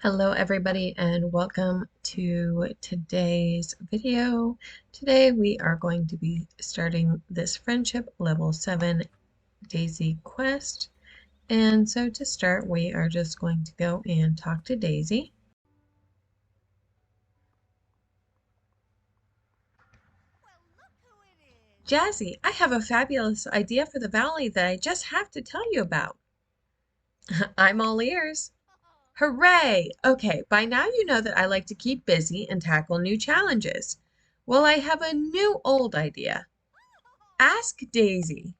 Hello everybody and welcome to today's video. Today we are going to be starting this friendship level 7 Daisy quest. And so to start we are just going to go and talk to Daisy. Jazzy, I have a fabulous idea for the valley that I just have to tell you about. I'm all ears. Hooray! Okay, by now you know that I like to keep busy and tackle new challenges. Well, I have a new old idea. Ask Daisy.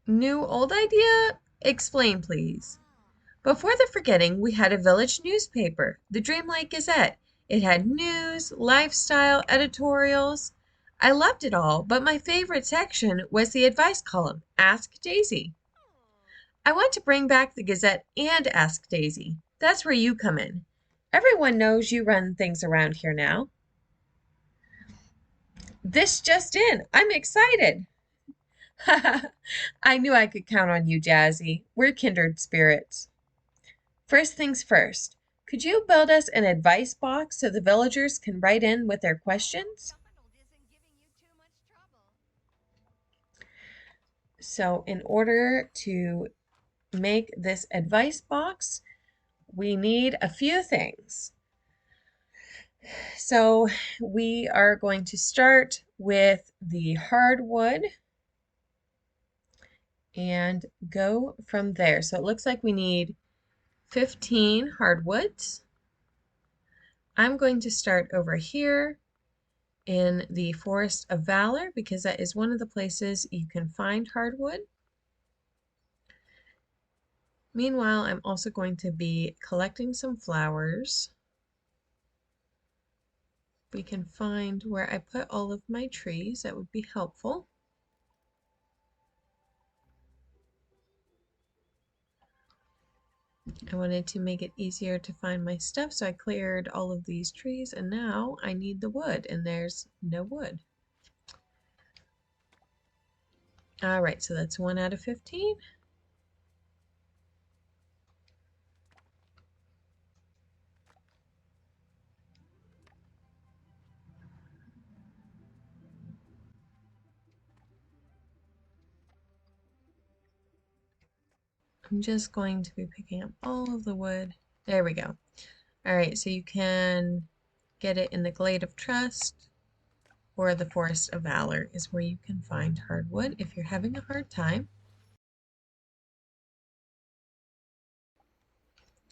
New old idea? Explain, please. Before the forgetting, we had a village newspaper, the Dreamlight Gazette. It had news, lifestyle, editorials. I loved it all, but my favorite section was the advice column, Ask Daisy. I want to bring back the Gazette and Ask Daisy. That's where you come in. Everyone knows you run things around here now. This just in. I'm excited. I knew I could count on you, Jazzy. We're kindred spirits. First things first, could you build us an advice box so the villagers can write in with their questions? So in order to make this advice box, we need a few things. So we are going to start with the hardwood and go from there. So it looks like we need 15 hardwoods. I'm going to start over here in the Forest of Valor because that is one of the places you can find hardwood. Meanwhile, I'm also going to be collecting some flowers. We can find where I put all of my trees. That would be helpful. I wanted to make it easier to find my stuff, so I cleared all of these trees, and now I need the wood, and there's no wood. All right, so that's 1 out of 15. I'm just going to be picking up all of the wood. There we go. All right, so you can get it in the Glade of Trust or the Forest of Valor is where you can find hardwood if you're having a hard time.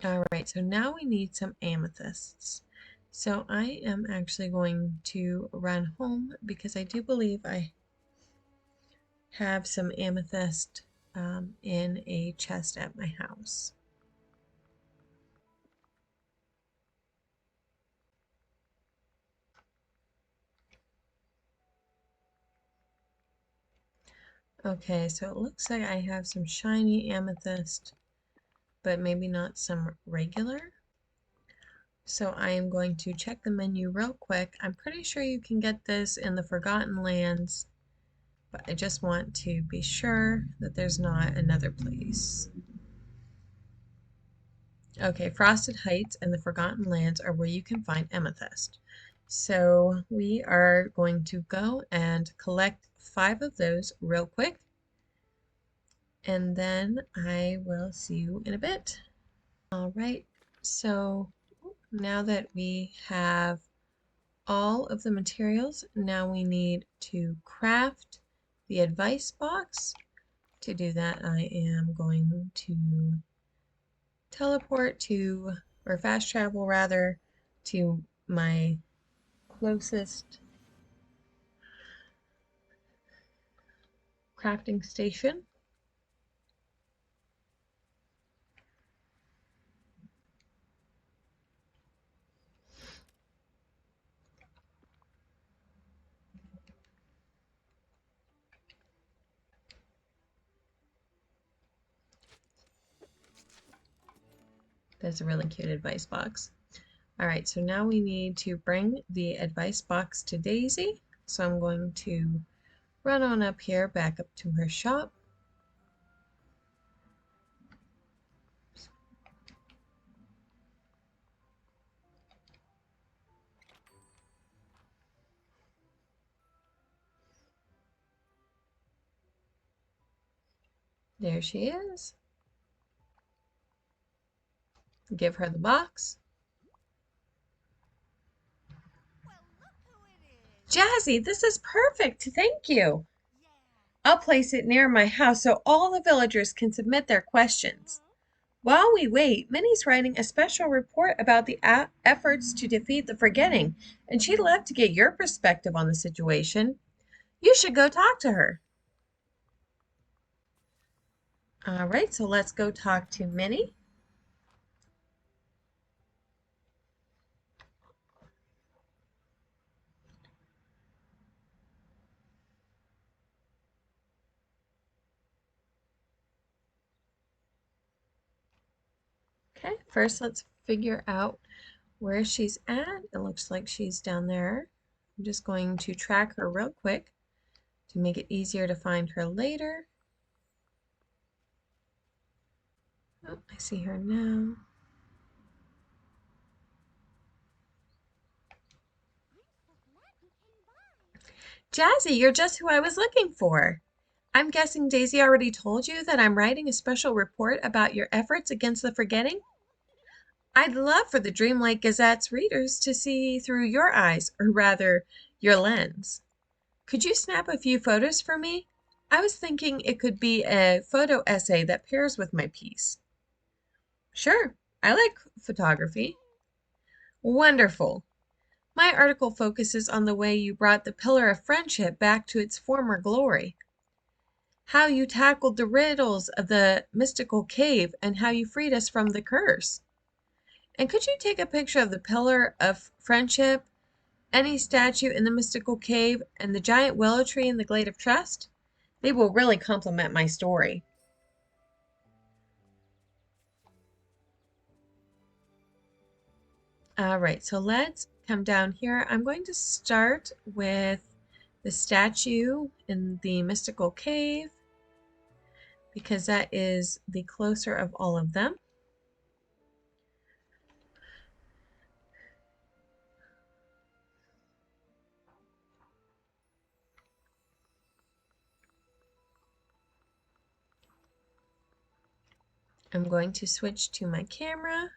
All right, so now we need some amethysts. So I am actually going to run home because I do believe I have some amethyst in a chest at my house. Okay, so it looks like I have some shiny amethyst, but maybe not some regular. So I am going to check the menu real quick. I'm pretty sure you can get this in the Forgotten Lands, but I just want to be sure that there's not another place. Okay, Frosted Heights and the Forgotten Lands are where you can find amethyst. So we are going to go and collect 5 of those real quick, and then I will see you in a bit. All right, so now that we have all of the materials, now we need to craft the advice box. To do that, I am going to teleport to, or fast travel rather, to my closest crafting station. That's a really cute advice box. All right, so now we need to bring the advice box to Daisy. So I'm going to run on up here, back up to her shop. There she is. Give her the box. Jazzy, this is perfect. Thank you. I'll place it near my house so all the villagers can submit their questions. While we wait, Minnie's writing a special report about the efforts to defeat the forgetting, and she'd love to get your perspective on the situation. You should go talk to her. All right, so let's go talk to Minnie. Okay, first let's figure out where she's at. It looks like she's down there. I'm just going to track her real quick to make it easier to find her later. Oh, I see her now. Jazzy, you're just who I was looking for. I'm guessing Daisy already told you that I'm writing a special report about your efforts against the forgetting? I'd love for the Dreamlight Gazette's readers to see through your eyes, or rather, your lens. Could you snap a few photos for me? I was thinking it could be a photo essay that pairs with my piece. Sure, I like photography. Wonderful. My article focuses on the way you brought the Pillar of Friendship back to its former glory. How you tackled the riddles of the mystical cave and how you freed us from the curse. And could you take a picture of the Pillar of Friendship, any statue in the mystical cave, and the giant willow tree in the Glade of Trust? They will really complement my story. All right, so let's come down here. I'm going to start with the statue in the mystical cave because that is the closer of all of them. I'm going to switch to my camera.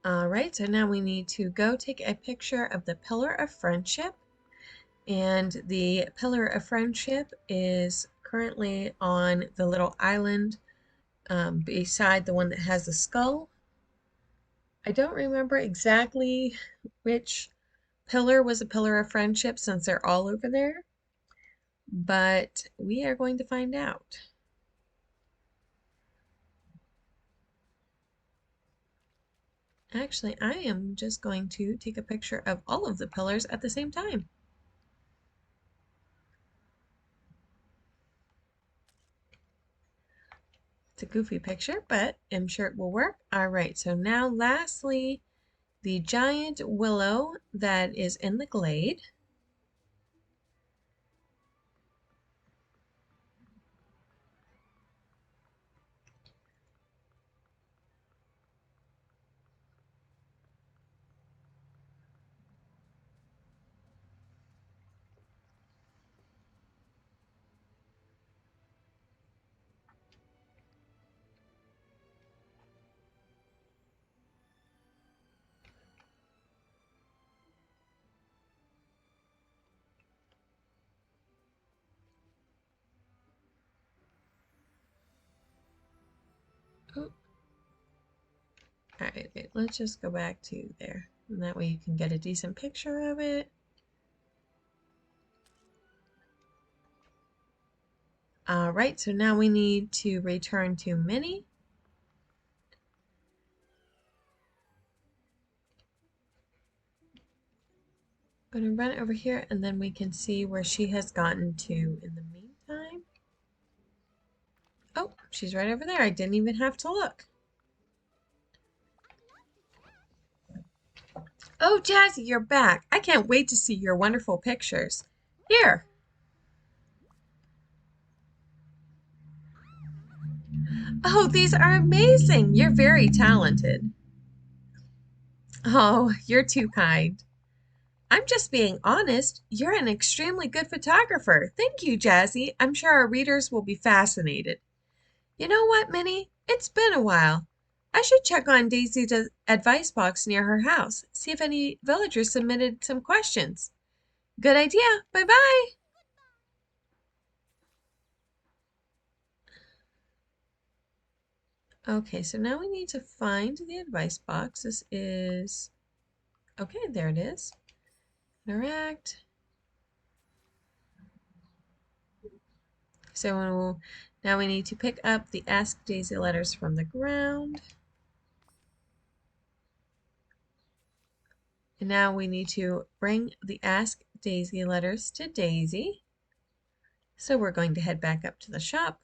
All right, so now we need to go take a picture of the Pillar of Friendship. And the Pillar of Friendship is currently on the little island beside the one that has the skull. I don't remember exactly which pillar was a Pillar of Friendship since they're all over there, but we are going to find out. Actually, I am just going to take a picture of all of the pillars at the same time. It's a goofy picture, but I'm sure it will work. All right, so now lastly, the giant willow that is in the glade. Oh. All right, wait, let's just go back to there. And that way you can get a decent picture of it. All right, so now we need to return to Minnie. I'm going to run over here and then we can see where she has gotten to in the meantime. Oh, she's right over there. I didn't even have to look. Oh, Jazzy, you're back. I can't wait to see your wonderful pictures. Here. Oh, these are amazing. You're very talented. Oh, you're too kind. I'm just being honest. You're an extremely good photographer. Thank you, Jazzy. I'm sure our readers will be fascinated. You know what, Minnie? It's been a while. I should check on Daisy's advice box near her house, see if any villagers submitted some questions. Good idea. Bye-bye. Okay, so now we need to find the advice box. This is, okay, there it is. Interact. So now we need to pick up the Ask Daisy letters from the ground. And now we need to bring the Ask Daisy letters to Daisy. So we're going to head back up to the shop.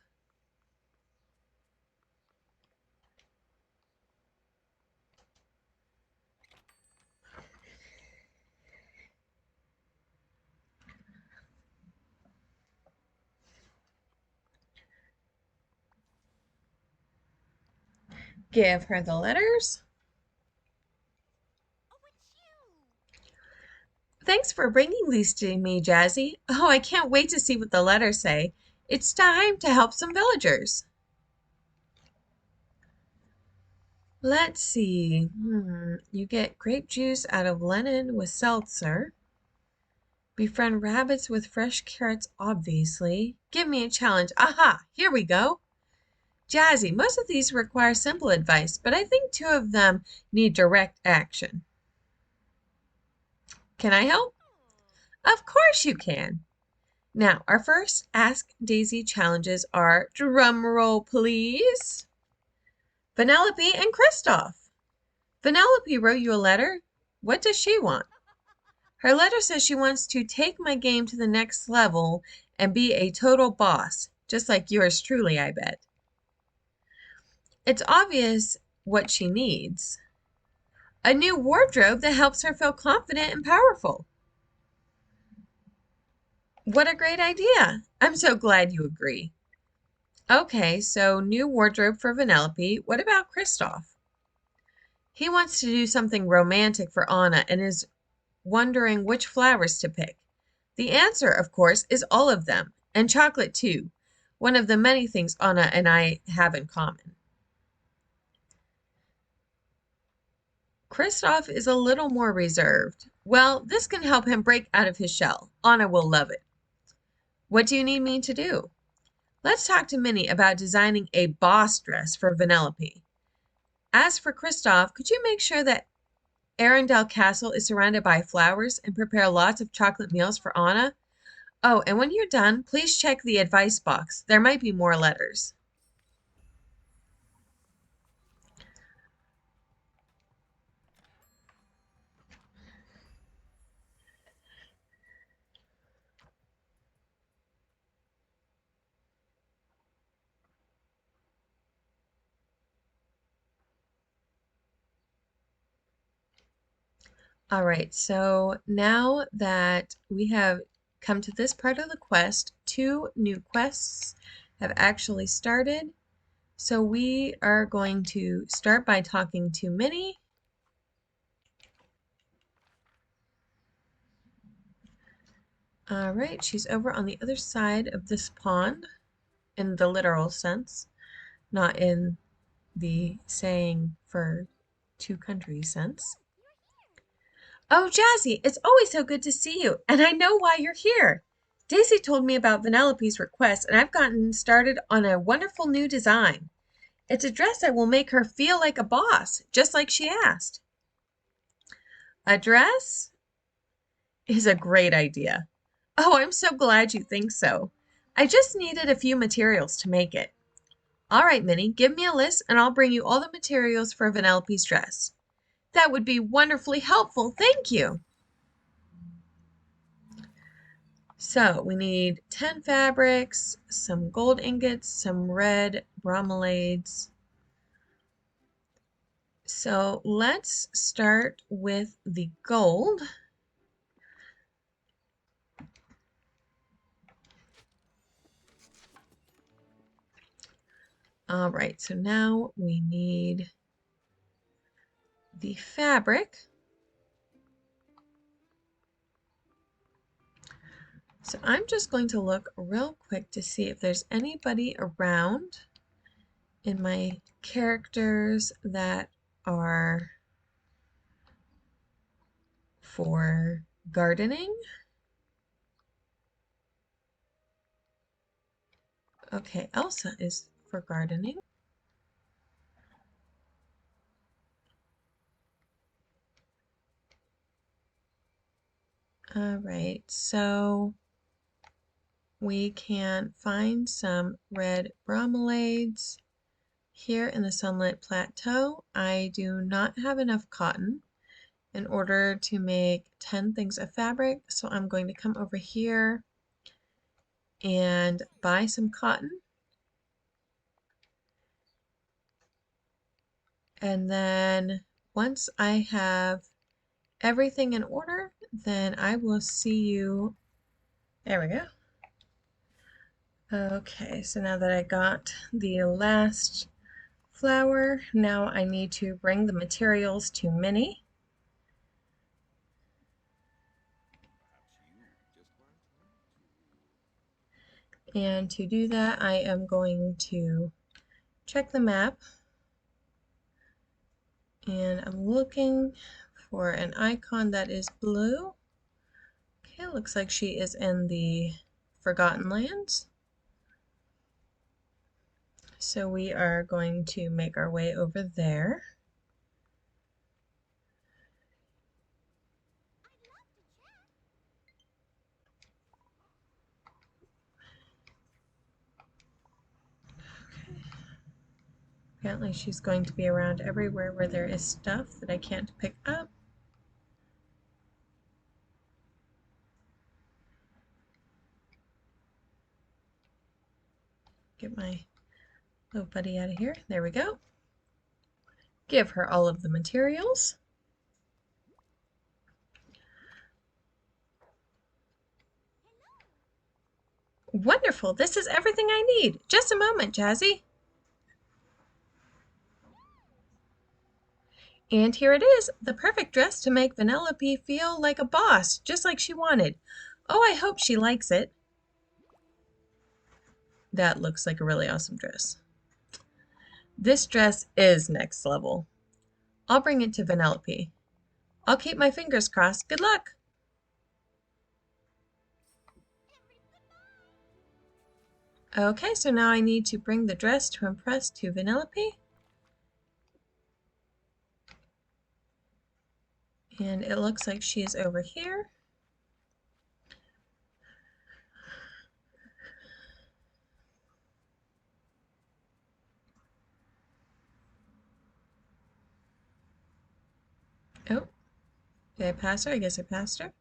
Give her the letters. Thanks for bringing these to me, Jazzy. Oh, I can't wait to see what the letters say. It's time to help some villagers. Let's see. You get grape juice out of lemon with seltzer. Befriend rabbits with fresh carrots, obviously. Give me a challenge. Aha! Here we go. Jazzy, most of these require simple advice, but I think two of them need direct action. Can I help? Of course you can. Now, our first Ask Daisy challenges are, drum roll please, Vanellope and Kristoff. Vanellope wrote you a letter. What does she want? Her letter says she wants to take my game to the next level and be a total boss, just like yours truly, I bet. It's obvious what she needs. A new wardrobe that helps her feel confident and powerful. What a great idea. I'm so glad you agree. Okay, so new wardrobe for Vanellope. What about Kristoff? He wants to do something romantic for Anna and is wondering which flowers to pick. The answer, of course, is all of them, and chocolate too, one of the many things Anna and I have in common. Kristoff is a little more reserved. Well, this can help him break out of his shell. Anna will love it. What do you need me to do? Let's talk to Minnie about designing a boss dress for Vanellope. As for Kristoff, could you make sure that Arendelle Castle is surrounded by flowers and prepare lots of chocolate meals for Anna? Oh, and when you're done, please check the advice box. There might be more letters. All right, so now that we have come to this part of the quest, two new quests have actually started. So we are going to start by talking to Minnie. All right, she's over on the other side of this pond in the literal sense, not in the saying for two countries sense. Oh, Jazzy, it's always so good to see you, and I know why you're here. Daisy told me about Vanellope's request, and I've gotten started on a wonderful new design. It's a dress that will make her feel like a boss, just like she asked. A dress is a great idea. Oh, I'm so glad you think so. I just needed a few materials to make it. All right, Minnie, give me a list and I'll bring you all the materials for Vanellope's dress. That would be wonderfully helpful. Thank you. So we need 10 fabrics, some gold ingots, some red bromeliads. So let's start with the gold. All right, so now we need the fabric. So I'm just going to look real quick to see if there's anybody around in my characters that are for gardening. Okay, Elsa is for gardening. All right, so we can find some red bromeliads here in the Sunlit Plateau. I do not have enough cotton in order to make 10 things of fabric, so I'm going to come over here and buy some cotton. And then once I have everything in order, then I will see you. There we go. Okay, so now that I got the last flower, now I need to bring the materials to Minnie. And to do that, I am going to check the map. And I'm looking for an icon that is blue. Okay, looks like she is in the Forgotten Lands. So we are going to make our way over there. Okay. Apparently she's going to be around everywhere where there is stuff that I can't pick up. Get my little buddy out of here. There we go. Give her all of the materials. Wonderful. This is everything I need. Just a moment, Jazzy. And here it is, the perfect dress to make Vanellope feel like a boss, just like she wanted. Oh, I hope she likes it. That looks like a really awesome dress. This dress is next level. I'll bring it to Vanellope. I'll keep my fingers crossed. Good luck. Okay, so now I need to bring the dress to impress to Vanellope. And it looks like she is over here. Oh, did I pass her? I guess I passed her.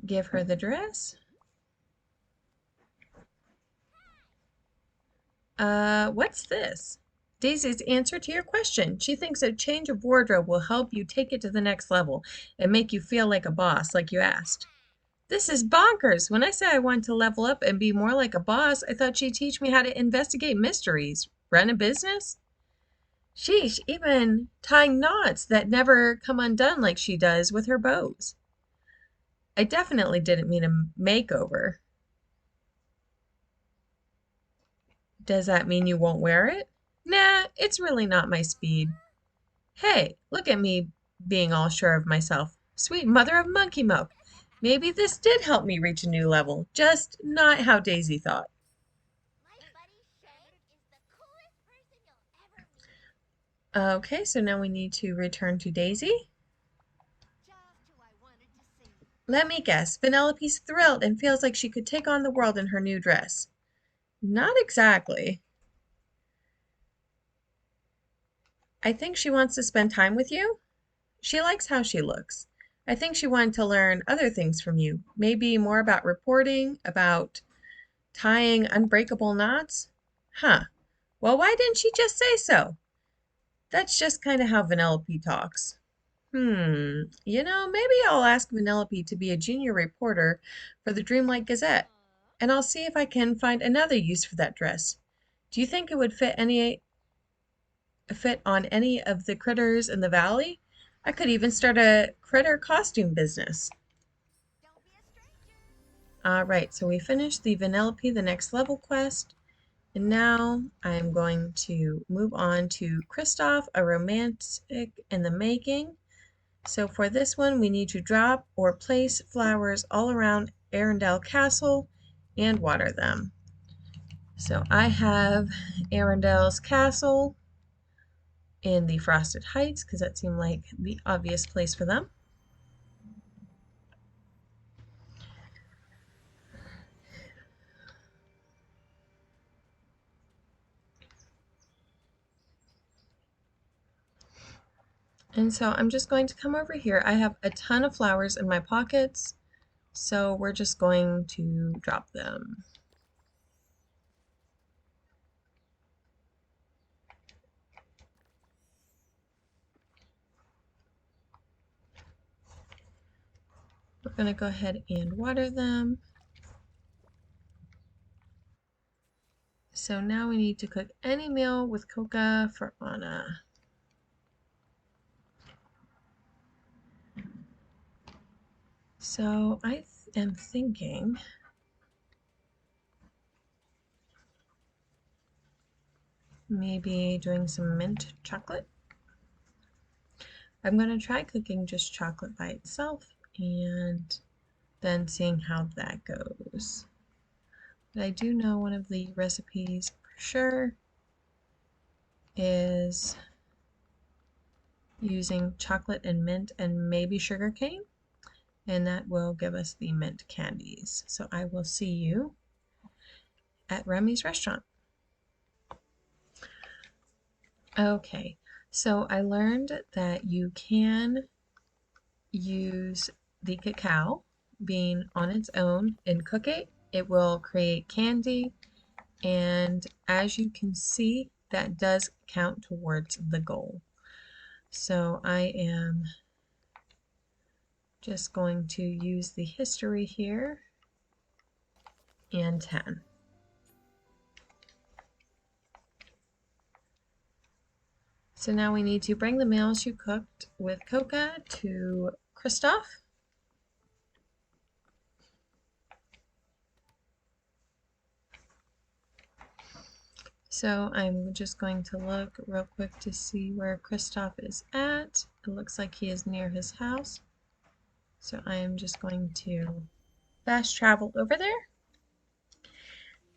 Give her the dress. What's this? Daisy's answer to your question. She thinks a change of wardrobe will help you take it to the next level and make you feel like a boss, like you asked. This is bonkers. When I said I wanted to level up and be more like a boss, I thought she'd teach me how to investigate mysteries, run a business. Sheesh, even tying knots that never come undone like she does with her bows. I definitely didn't mean a makeover. Does that mean you won't wear it? Nah, it's really not my speed. Hey, look at me being all sure of myself. Sweet mother of monkey milk. Maybe this did help me reach a new level, just not how Daisy thought. Okay, so now we need to return to Daisy. Let me guess, Vanellope's thrilled and feels like she could take on the world in her new dress. Not exactly. I think she wants to spend time with you. She likes how she looks. I think she wanted to learn other things from you. Maybe more about reporting, about tying unbreakable knots. Huh. Well, why didn't she just say so? That's just kind of how Vanellope talks. Maybe I'll ask Vanellope to be a junior reporter for the Dreamlight Gazette, and I'll see if I can find another use for that dress. Do you think it would fit any? fit on any of the critters in the valley. I could even start a critter costume business. Alright, so we finished the Vanellope the next level quest, and now I'm going to move on to Kristoff, a romantic in the making. So for this one, we need to drop or place flowers all around Arendelle Castle and water them. So I have Arendelle's Castle in the Frosted Heights because that seemed like the obvious place for them. And so I'm just going to come over here. I have a ton of flowers in my pockets, so we're just going to drop them. We're going to go ahead and water them. So now we need to cook any meal with coca for Anna. So I am thinking maybe doing some mint chocolate. I'm going to try cooking just chocolate by itself and then seeing how that goes. But I do know one of the recipes for sure is using chocolate and mint and maybe sugar cane, and that will give us the mint candies. So I will see you at Remy's restaurant. Okay, so I learned that you can use the cacao bean on its own and cook it. It will create candy, and as you can see, that does count towards the goal. So I am just going to use the history here and 10. So now we need to bring the meals you cooked with coca to Kristoff. So I'm just going to look real quick to see where Kristoff is at. It looks like he is near his house. So I am just going to fast travel over there,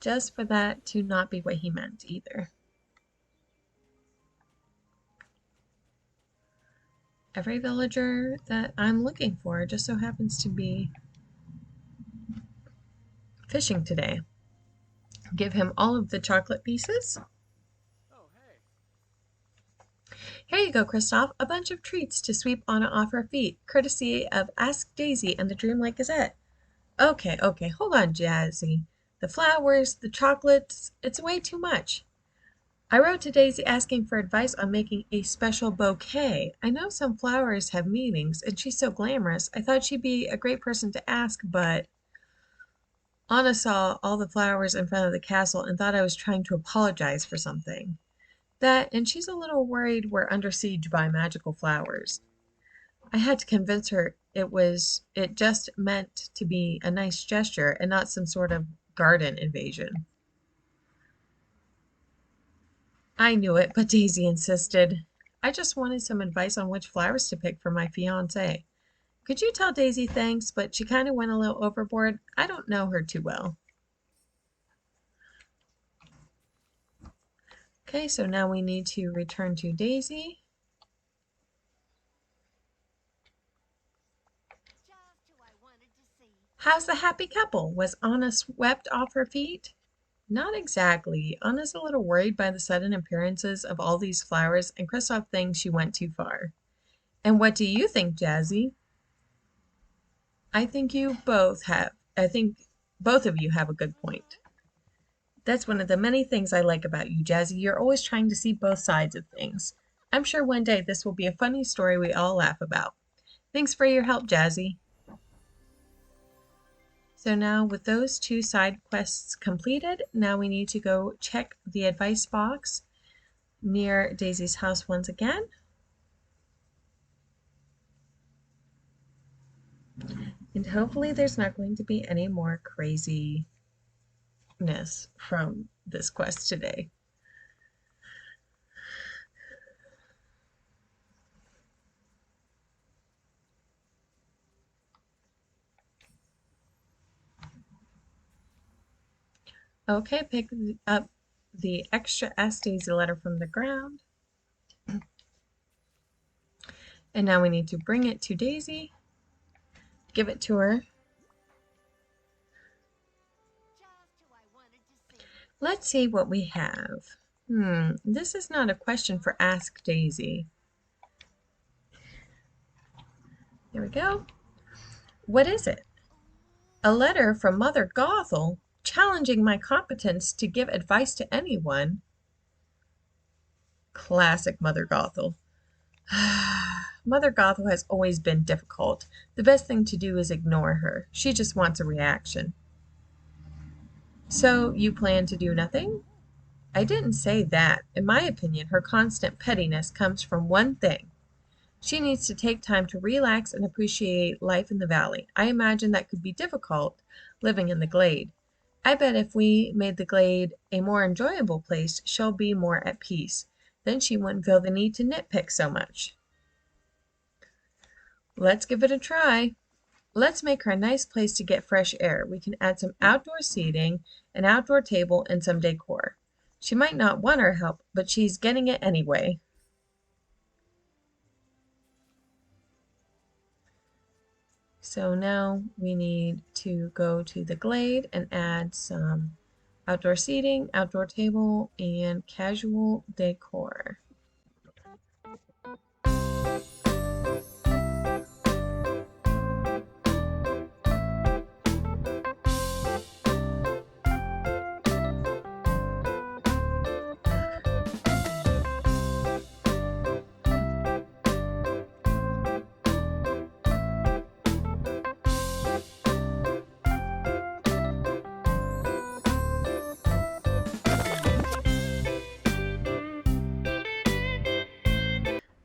just for that to not be what he meant either. Every villager that I'm looking for just so happens to be fishing today. Give him all of the chocolate pieces. Here you go, Kristoff. A bunch of treats to sweep Anna off her feet, courtesy of Ask Daisy and the Dreamlight Gazette. Okay, hold on, Jazzy. The flowers, the chocolates, it's way too much. I wrote to Daisy asking for advice on making a special bouquet. I know some flowers have meanings, and she's so glamorous. I thought she'd be a great person to ask, but Anna saw all the flowers in front of the castle and thought I was trying to apologize for something. That, and she's a little worried we're under siege by magical flowers. I had to convince her it just meant to be a nice gesture and not some sort of garden invasion. I knew it, but Daisy insisted. I just wanted some advice on which flowers to pick for my fiancé. Could you tell Daisy thanks, but she kind of went a little overboard. I don't know her too well. Okay, so now we need to return to Daisy. How's the happy couple? Was Anna swept off her feet? Not exactly. Anna's a little worried by the sudden appearances of all these flowers, and Kristoff thinks she went too far. And what do you think, Jazzy? I think both of you have a good point. That's one of the many things I like about you, Jazzy. You're always trying to see both sides of things. I'm sure one day this will be a funny story we all laugh about. Thanks for your help, Jazzy. So now with those two side quests completed, now we need to go check the advice box near Daisy's house once again. And hopefully there's not going to be any more craziness from this quest today. Okay, pick up the extra S Daisy letter from the ground. And now we need to bring it to Daisy, give it to her. Let's see what we have. This is not a question for Ask Daisy. Here we go. What is it? A letter from Mother Gothel challenging my competence to give advice to anyone. Classic Mother Gothel. Mother Gothel has always been difficult. The best thing to do is ignore her. She just wants a reaction. So you plan to do nothing? I didn't say that. In my opinion, her constant pettiness comes from one thing. She needs to take time to relax and appreciate life in the valley. I imagine that could be difficult, living in the glade. I bet if we made the glade a more enjoyable place, she'll be more at peace. Then she wouldn't feel the need to nitpick so much. Let's give it a try. Let's make her a nice place to get fresh air. We can add some outdoor seating, an outdoor table, and some decor. She might not want our help, but she's getting it anyway. So now we need to go to the glade and add some outdoor seating, outdoor table, and casual decor.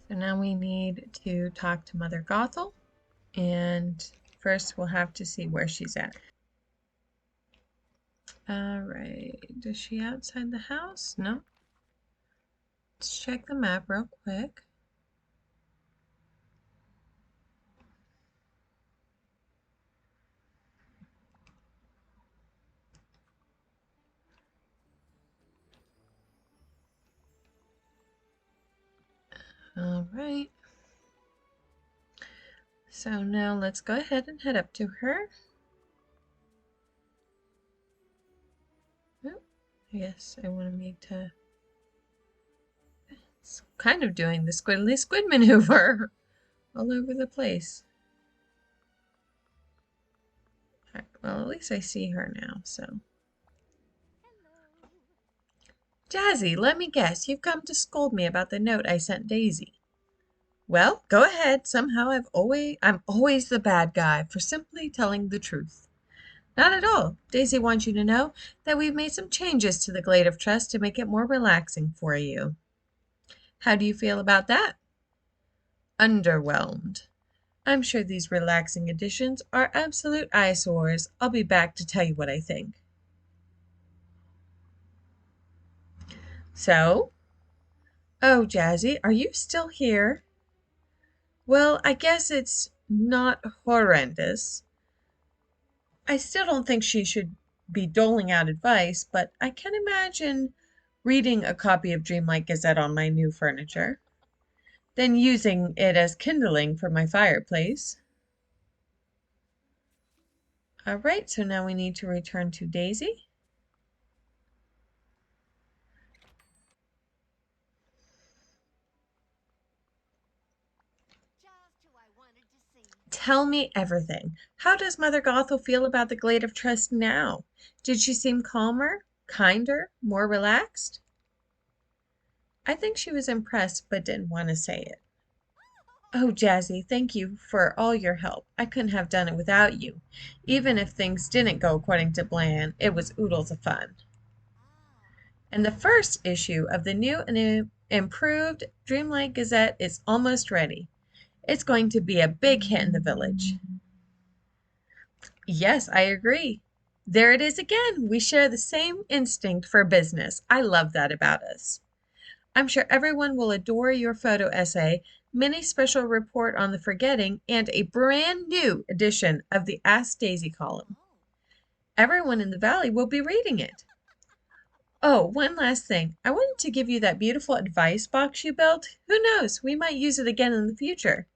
So now we need to talk to Mother Gothel, and first we'll have to see where she's at. Alright, is she outside the house? No. Let's check the map real quick. Alright. So now let's go ahead and head up to her. Oh, I guess I want to need to... It's kind of doing the squiddly squid maneuver all over the place. Alright, well, at least I see her now, so... Jazzy, let me guess, you've come to scold me about the note I sent Daisy. Well, go ahead. Somehow I'm always the bad guy for simply telling the truth. Not at all. Daisy wants you to know that we've made some changes to the Glade of Trust to make it more relaxing for you. How do you feel about that? Underwhelmed. I'm sure these relaxing additions are absolute eyesores. I'll be back to tell you what I think. So? Oh, Jazzy, are you still here? Well, I guess it's not horrendous. I still don't think she should be doling out advice, but I can imagine reading a copy of Dreamlight Gazette on my new furniture, then using it as kindling for my fireplace. All right, so now we need to return to Daisy. Tell me everything. How does Mother Gothel feel about the Glade of Trust now? Did she seem calmer, kinder, more relaxed? I think she was impressed but didn't want to say it. Oh, Jazzy, thank you for all your help. I couldn't have done it without you. Even if things didn't go according to plan, it was oodles of fun. And the first issue of the new and improved Dreamlight Gazette is almost ready. It's going to be a big hit in the village. Yes, I agree. There it is again. We share the same instinct for business. I love that about us. I'm sure everyone will adore your photo essay, Minnie's special report on the forgetting, and a brand new edition of the Ask Daisy column. Everyone in the valley will be reading it. Oh, one last thing. I wanted to give you that beautiful advice box you built. Who knows? We might use it again in the future.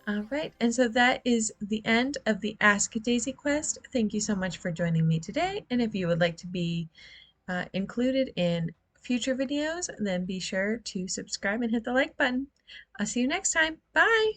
All right, and so that is the end of the Ask Daisy quest. Thank you so much for joining me today. And if you would like to be included in future videos, then be sure to subscribe and hit the like button. I'll see you next time. Bye!